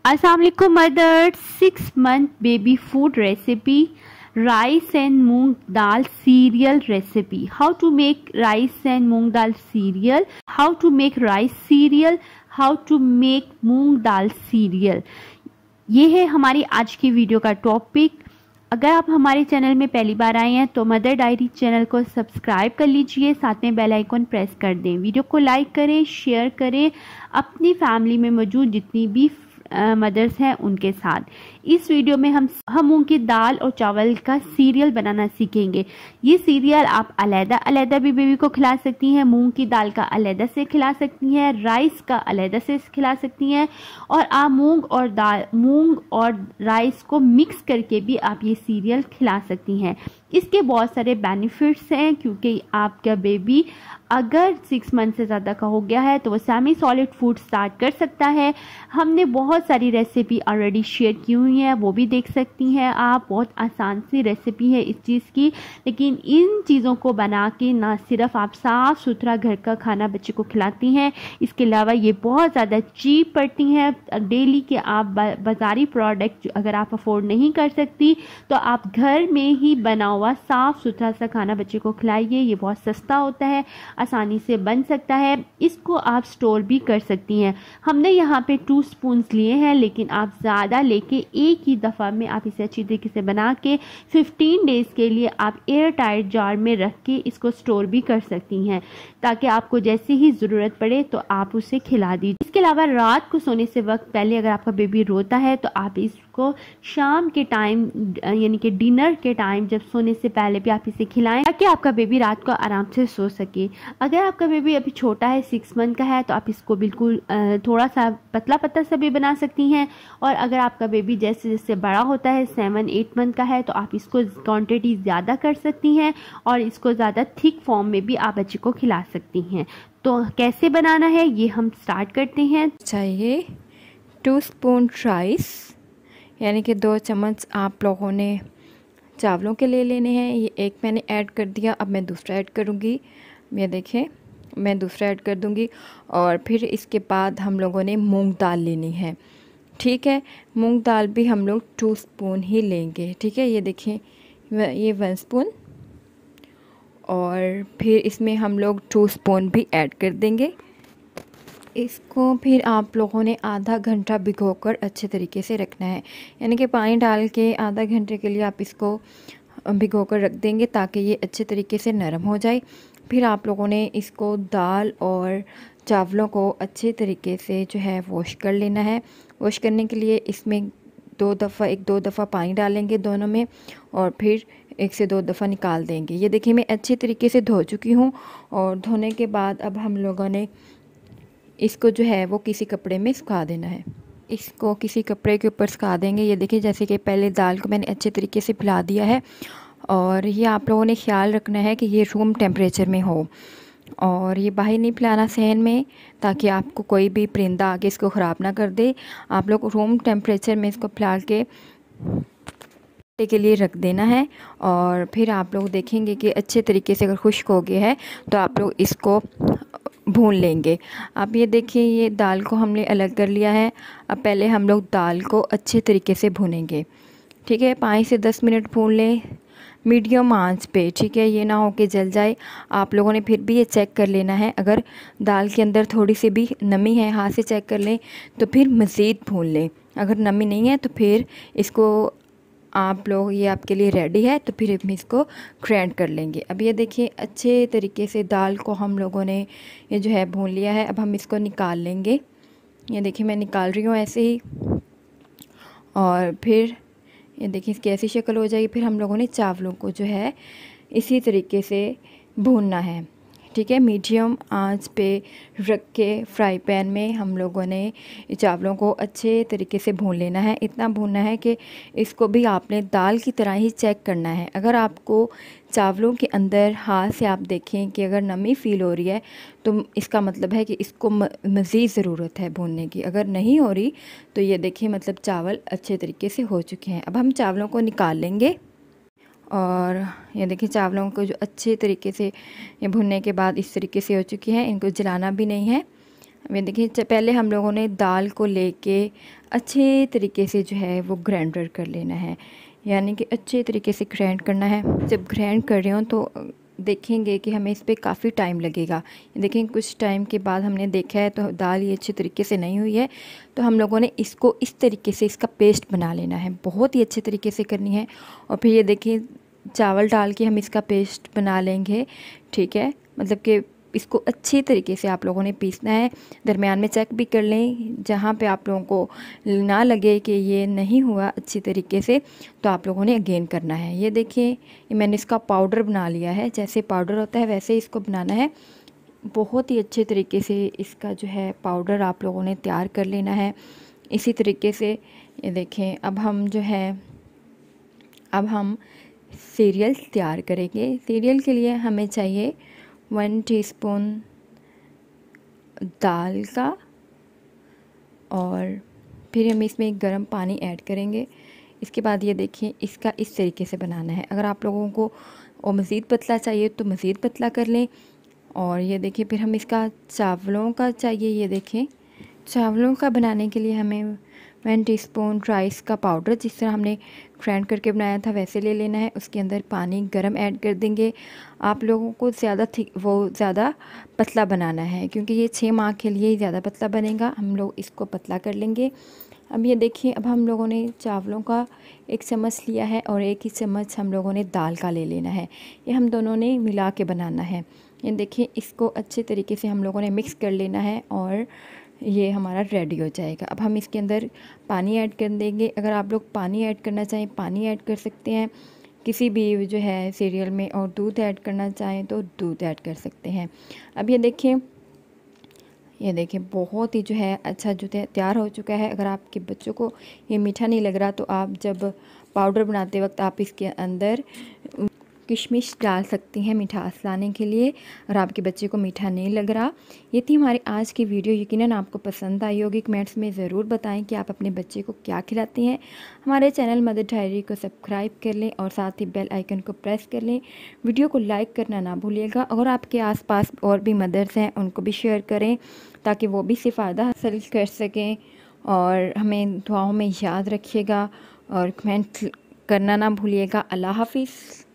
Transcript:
अस्सलाम वालेकुम mothers. 6 month baby food recipe, rice and moong dal cereal recipe. How to make rice and moong dal cereal, how to make rice cereal, how to make moong dal cereal. ये है हमारी आज की video का topic. अगर आप हमारे चैनल में पहली बार आए हैं तो मदर डायरी चैनल को सब्सक्राइब कर लीजिए, साथ में बेल आइकन प्रेस कर दें। वीडियो को लाइक करें, शेयर करें अपनी फैमिली में मौजूद जितनी भी मदर्स हैं उनके साथ। इस वीडियो में हम मूंग की दाल और चावल का सीरियल बनाना सीखेंगे। ये सीरियल आप अलग अलग भी बेबी को खिला सकती हैं। मूंग की दाल का अलग से खिला सकती हैं, राइस का अलग से खिला सकती हैं, और आप मूंग और राइस को मिक्स करके भी आप ये सीरियल खिला सकती हैं। इसके बहुत सारे बेनिफिट्स हैं, क्योंकि आपका बेबी अगर 6 मंथ से ज़्यादा का हो गया है तो वो सेमी सॉलिड फूड स्टार्ट कर सकता है। हमने बहुत सारी रेसिपी ऑलरेडी शेयर की हुई हैं, वो भी देख सकती हैं आप। बहुत आसान सी रेसिपी है इस चीज़ की, लेकिन इन चीज़ों को बना के ना सिर्फ आप साफ़ सुथरा घर का खाना बच्चे को खिलाती हैं, इसके अलावा ये बहुत ज़्यादा चीप पड़ती हैं। डेली के आप बाज़ारी प्रोडक्ट अगर आप अफोर्ड नहीं कर सकती तो आप घर में ही बना हुआ साफ़ सुथरा सा खाना बच्चे को खिलाइए। ये बहुत सस्ता होता है, आसानी से बन सकता है, इसको आप स्टोर भी कर सकती हैं। हमने यहाँ पे 2 स्पून लिए हैं, लेकिन आप ज़्यादा लेके एक ही दफ़ा में आप इसे अच्छी तरीके से बना के 15 डेज़ के लिए आप एयर टाइट जार में रख के इसको स्टोर भी कर सकती हैं, ताकि आपको जैसे ही ज़रूरत पड़े तो आप उसे खिला दीजिए। इसके अलावा रात को सोने से वक्त पहले अगर आपका बेबी रोता है तो आप इसको शाम के टाइम यानी कि डिनर के टाइम जब सोने से पहले भी आप इसे खिलाएं, ताकि आपका बेबी रात को आराम से सो सके। अगर आपका बेबी अभी छोटा है, 6 मंथ का है, तो आप इसको बिल्कुल थोड़ा सा पतला पतला सा भी बना सकती हैं। और अगर आपका बेबी जैसे जैसे बड़ा होता है, 7-8 मंथ का है, तो आप इसको क्वांटिटी ज़्यादा कर सकती हैं और इसको ज़्यादा थिक फॉर्म में भी आप बच्चे को खिला सकती हैं। तो कैसे बनाना है ये हम स्टार्ट करते हैं। चाहिए 2 स्पून राइस, यानी कि 2 चम्मच आप लोगों ने चावलों के ले लेने हैं। ये एक मैंने ऐड कर दिया, अब मैं दूसरा ऐड करूँगी। ये देखें, मैं दूसरा ऐड कर दूँगी। और फिर इसके बाद हम लोगों ने मूंग दाल लेनी है, ठीक है। मूंग दाल भी हम लोग 2 स्पून ही लेंगे, ठीक है। ये देखें, ये 1 स्पून, और फिर इसमें हम लोग 2 स्पून भी ऐड कर देंगे। इसको फिर आप लोगों ने आधा घंटा भिगोकर अच्छे तरीके से रखना है, यानी कि पानी डाल के आधा घंटे के लिए आप इसको भिगोकर रख देंगे, ताकि ये अच्छे तरीके से नरम हो जाए। फिर आप लोगों ने इसको दाल और चावलों को अच्छे तरीके से जो है वॉश कर लेना है। वॉश करने के लिए इसमें 2 दफ़ा पानी डालेंगे दोनों में, और फिर 1 से 2 दफ़ा निकाल देंगे। ये देखिए, मैं अच्छे तरीके से धो चुकी हूँ। और धोने के बाद अब हम लोगों ने इसको जो है वो किसी कपड़े में सुखा देना है। इसको किसी कपड़े के ऊपर सुखा देंगे। ये देखिए, जैसे कि पहले दाल को मैंने अच्छे तरीके से फैला दिया है, और ये आप लोगों ने ख्याल रखना है कि ये रूम टेम्परेचर में हो, और ये बाहर नहीं फैलाना सहन में, ताकि आपको कोई भी परिंदा आके इसको ख़राब ना कर दे। आप लोग रूम टेम्परेचर में इसको फैला के लिए रख देना है। और फिर आप लोग देखेंगे कि अच्छे तरीके से अगर खुश्क हो गया है तो आप लोग इसको भून लेंगे। आप ये देखिए, ये दाल को हमने अलग कर लिया है। अब पहले हम लोग दाल को अच्छे तरीके से भूनेंगे, ठीक है। 5 से 10 मिनट भून लें मीडियम आंच पे, ठीक है। ये ना हो कि जल जाए। आप लोगों ने फिर भी ये चेक कर लेना है, अगर दाल के अंदर थोड़ी सी भी नमी है, हाथ से चेक कर लें, तो फिर मज़ीद भून लें। अगर नमी नहीं है तो फिर इसको आप लोग, ये आपके लिए रेडी है, तो फिर हम इसको ग्राइंड कर लेंगे। अब ये देखिए, अच्छे तरीके से दाल को हम लोगों ने ये जो है भून लिया है। अब हम इसको निकाल लेंगे। ये देखिए, मैं निकाल रही हूँ ऐसे ही, और फिर ये देखिए इसकी ऐसी शक्ल हो जाएगी। फिर हम लोगों ने चावलों को जो है इसी तरीके से भूनना है, ठीक है। मीडियम आंच पे रख के फ्राई पैन में हम लोगों ने चावलों को अच्छे तरीके से भून लेना है। इतना भूनना है कि इसको भी आपने दाल की तरह ही चेक करना है। अगर आपको चावलों के अंदर हाथ से आप देखें कि अगर नमी फ़ील हो रही है, तो इसका मतलब है कि इसको मज़ीद ज़रूरत है भूनने की। अगर नहीं हो रही तो ये देखिए, मतलब चावल अच्छे तरीके से हो चुके हैं। अब हम चावलों को निकाल लेंगे, और ये देखिए चावलों को जो अच्छे तरीके से ये भुनने के बाद इस तरीके से हो चुकी है, इनको जलाना भी नहीं है। ये देखिए पहले हम लोगों ने दाल को लेके अच्छे तरीके से जो है वो ग्राइंडर कर लेना है, यानी कि अच्छे तरीके से ग्राइंड करना है। जब ग्राइंड कर रहे हो तो देखेंगे कि हमें इस पर काफ़ी टाइम लगेगा। देखें कुछ टाइम के बाद हमने देखा है तो दाल ये अच्छे तरीके से नहीं हुई है, तो हम लोगों ने इसको इस तरीके से इसका पेस्ट बना लेना है, बहुत ही अच्छे तरीके से करनी है। और फिर ये देखिए चावल डाल के हम इसका पेस्ट बना लेंगे, ठीक है। मतलब कि इसको अच्छी तरीके से आप लोगों ने पीसना है। दरमियान में चेक भी कर लें, जहाँ पे आप लोगों को ना लगे कि ये नहीं हुआ अच्छी तरीके से, तो आप लोगों ने अगेन करना है। ये देखिए ये मैंने इसका पाउडर बना लिया है, जैसे पाउडर होता है वैसे इसको बनाना है। बहुत ही अच्छे तरीके से इसका जो है पाउडर आप लोगों ने तैयार कर लेना है इसी तरीके से। ये देखें अब हम सीरियल तैयार करेंगे। सीरियल के लिए हमें चाहिए 1 टीस्पून दाल का, और फिर हम इसमें गर्म पानी ऐड करेंगे। इसके बाद ये देखिए इसका इस तरीके से बनाना है। अगर आप लोगों को और मज़ीद पतला चाहिए तो मज़ीद पतला कर लें। और ये देखिए फिर हम इसका चावलों का चाहिए। ये देखें चावलों का बनाने के लिए हमें 1 टीस्पून राइस का पाउडर, जिस तरह हमने ग्राइंड करके बनाया था वैसे ले लेना है। उसके अंदर पानी गर्म ऐड कर देंगे। आप लोगों को ज़्यादा पतला बनाना है, क्योंकि ये 6 माह के लिए ही ज़्यादा पतला बनेगा। हम लोग इसको पतला कर लेंगे। अब ये देखिए अब हम लोगों ने चावलों का 1 चम्मच लिया है और 1 ही चम्मच हम लोगों ने दाल का ले लेना है। ये हम दोनों ने मिला के बनाना है। ये देखिए इसको अच्छे तरीके से हम लोगों ने मिक्स कर लेना है और ये हमारा रेडी हो जाएगा। अब हम इसके अंदर पानी ऐड कर देंगे। अगर आप लोग पानी ऐड करना चाहें पानी ऐड कर सकते हैं किसी भी जो है सीरियल में, और दूध ऐड करना चाहें तो दूध ऐड कर सकते हैं। अब ये देखिए बहुत ही जो है अच्छा जो तैयार हो चुका है। अगर आपके बच्चों को ये मीठा नहीं लग रहा तो आप जब पाउडर बनाते वक्त आप इसके अंदर किशमिश डाल सकती हैं मिठास लाने के लिए, और आपके बच्चे को मीठा नहीं लग रहा। ये थी हमारी आज की वीडियो। यकीनन आपको पसंद आई होगी। कमेंट्स में ज़रूर बताएं कि आप अपने बच्चे को क्या खिलाती हैं। हमारे चैनल मदर डायरी को सब्सक्राइब कर लें और साथ ही बेल आइकन को प्रेस कर लें। वीडियो को लाइक करना ना भूलिएगा, और आपके आसपास और भी मदर्स हैं उनको भी शेयर करें ताकि वो भी इससे फ़ायदा हासिल कर सकें। और हमें दुआओं में याद रखिएगा और कमेंट करना ना भूलिएगा। अल्लाह हाफिज़।